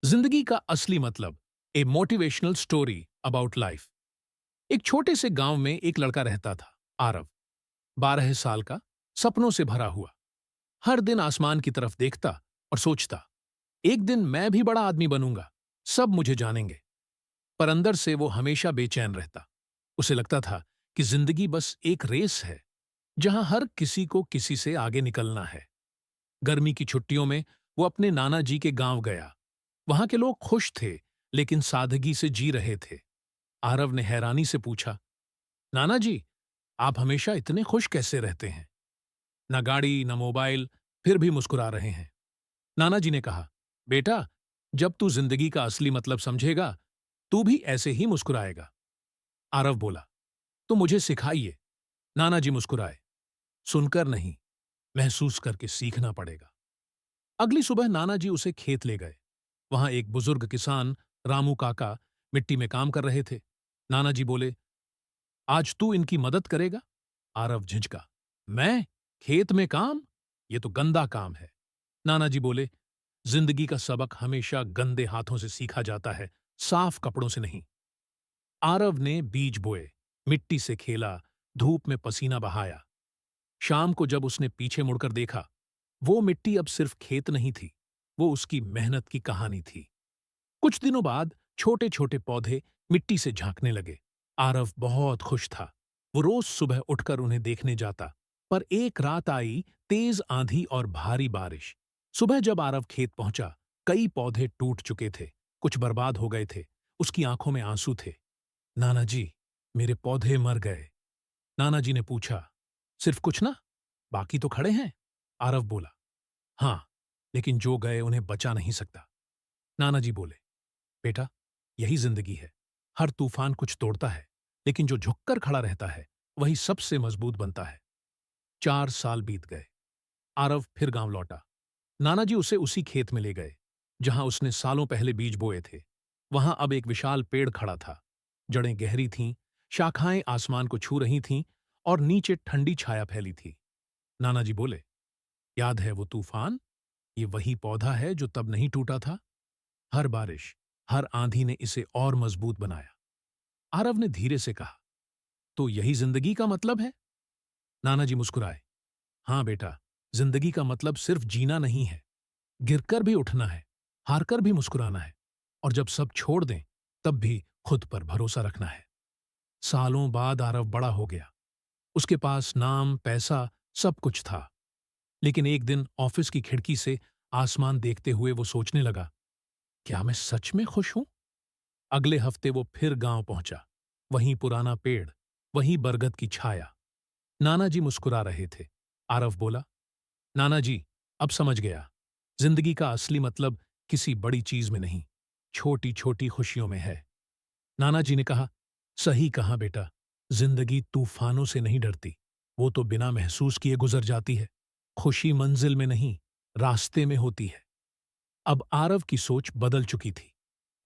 जिंदगी का असली मतलब, ए मोटिवेशनल स्टोरी अबाउट लाइफ। एक छोटे से गांव में एक लड़का रहता था, आरव। 12 साल का, सपनों से भरा हुआ। हर दिन आसमान की तरफ देखता और सोचता, एक दिन मैं भी बड़ा आदमी बनूंगा, सब मुझे जानेंगे। पर अंदर से वो हमेशा बेचैन रहता। उसे लगता था कि जिंदगी बस एक रेस है, जहां हर किसी को किसी से आगे निकलना है। गर्मी की छुट्टियों में वो अपने नाना जी के गांव गया। वहां के लोग खुश थे, लेकिन सादगी से जी रहे थे। आरव ने हैरानी से पूछा, नाना जी, आप हमेशा इतने खुश कैसे रहते हैं? न गाड़ी न मोबाइल, फिर भी मुस्कुरा रहे हैं। नाना जी ने कहा, बेटा, जब तू जिंदगी का असली मतलब समझेगा, तू भी ऐसे ही मुस्कुराएगा। आरव बोला, तो मुझे सिखाइए। नाना जी मुस्कुराए, सुनकर नहीं, महसूस करके सीखना पड़ेगा। अगली सुबह नाना जी उसे खेत ले गए। वहां एक बुजुर्ग किसान, रामू काका, मिट्टी में काम कर रहे थे। नाना जी बोले, आज तू इनकी मदद करेगा? आरव झिझका, मैं? खेत में काम? ये तो गंदा काम है। नाना जी बोले, जिंदगी का सबक हमेशा गंदे हाथों से सीखा जाता है, साफ कपड़ों से नहीं। आरव ने बीज बोए, मिट्टी से खेला, धूप में पसीना बहाया। शाम को जब उसने पीछे मुड़कर देखा, वो मिट्टी अब सिर्फ खेत नहीं थी, वो उसकी मेहनत की कहानी थी। कुछ दिनों बाद छोटे छोटे पौधे मिट्टी से झांकने लगे। आरव बहुत खुश था। वो रोज सुबह उठकर उन्हें देखने जाता। पर एक रात आई तेज आंधी और भारी बारिश। सुबह जब आरव खेत पहुंचा, कई पौधे टूट चुके थे, कुछ बर्बाद हो गए थे। उसकी आंखों में आंसू थे। नाना जी, मेरे पौधे मर गए। नाना जी ने पूछा, सिर्फ कुछ ना, बाकी तो खड़े हैं? आरव बोला, हाँ, लेकिन जो गए उन्हें बचा नहीं सकता। नाना जी बोले, बेटा, यही जिंदगी है। हर तूफान कुछ तोड़ता है, लेकिन जो झुककर खड़ा रहता है, वही सबसे मजबूत बनता है। 4 साल बीत गए। आरव फिर गांव लौटा। नाना जी उसे उसी खेत में ले गए, जहां उसने सालों पहले बीज बोए थे। वहां अब एक विशाल पेड़ खड़ा था। जड़ें गहरी थीं, शाखाएं आसमान को छू रही थीं और नीचे ठंडी छाया फैली थी। नाना जी बोले, याद है वो तूफान? ये वही पौधा है जो तब नहीं टूटा था। हर बारिश, हर आंधी ने इसे और मजबूत बनाया। आरव ने धीरे से कहा, तो यही जिंदगी का मतलब है? नाना जी मुस्कुराए, हां बेटा, जिंदगी का मतलब सिर्फ जीना नहीं है, गिरकर भी उठना है, हारकर भी मुस्कुराना है, और जब सब छोड़ दें, तब भी खुद पर भरोसा रखना है। सालों बाद आरव बड़ा हो गया। उसके पास नाम, पैसा, सब कुछ था। लेकिन एक दिन ऑफिस की खिड़की से आसमान देखते हुए वो सोचने लगा, क्या मैं सच में खुश हूं? अगले हफ्ते वो फिर गांव पहुंचा। वहीं पुराना पेड़, वहीं बरगद की छाया। नाना जी मुस्कुरा रहे थे। आरव बोला, नाना जी, अब समझ गया, जिंदगी का असली मतलब किसी बड़ी चीज में नहीं, छोटी छोटी खुशियों में है। नाना जी ने कहा, सही कहा बेटा, जिंदगी तूफानों से नहीं डरती, वो तो बिना महसूस किए गुजर जाती है। खुशी मंजिल में नहीं, रास्ते में होती है। अब आरव की सोच बदल चुकी थी।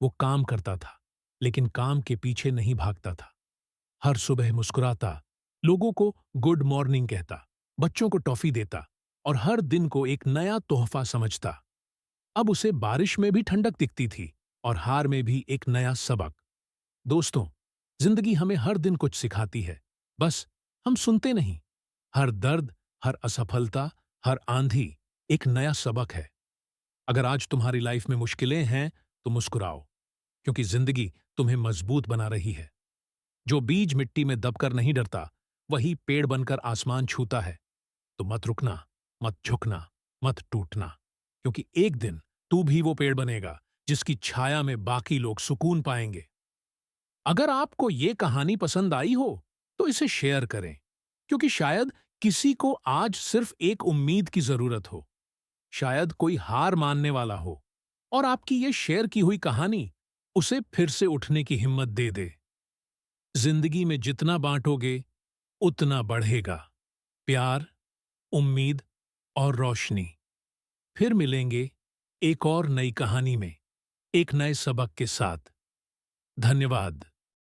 वो काम करता था, लेकिन काम के पीछे नहीं भागता था। हर सुबह मुस्कुराता, लोगों को गुड मॉर्निंग कहता, बच्चों को टॉफी देता और हर दिन को एक नया तोहफा समझता। अब उसे बारिश में भी ठंडक दिखती थी और हार में भी एक नया सबक। दोस्तों, जिंदगी हमें हर दिन कुछ सिखाती है, बस हम सुनते नहीं। हर दर्द, हर असफलता, हर आंधी एक नया सबक है। अगर आज तुम्हारी लाइफ में मुश्किलें हैं, तो मुस्कुराओ, क्योंकि जिंदगी तुम्हें मजबूत बना रही है। जो बीज मिट्टी में दबकर नहीं डरता, वही पेड़ बनकर आसमान छूता है। तो मत रुकना, मत झुकना, मत टूटना, क्योंकि एक दिन तू भी वो पेड़ बनेगा जिसकी छाया में बाकी लोग सुकून पाएंगे। अगर आपको ये कहानी पसंद आई हो, तो इसे शेयर करें, क्योंकि शायद किसी को आज सिर्फ एक उम्मीद की जरूरत हो। शायद कोई हार मानने वाला हो, और आपकी ये शेयर की हुई कहानी उसे फिर से उठने की हिम्मत दे दे। जिंदगी में जितना बांटोगे, उतना बढ़ेगा प्यार, उम्मीद और रोशनी। फिर मिलेंगे एक और नई कहानी में, एक नए सबक के साथ। धन्यवाद।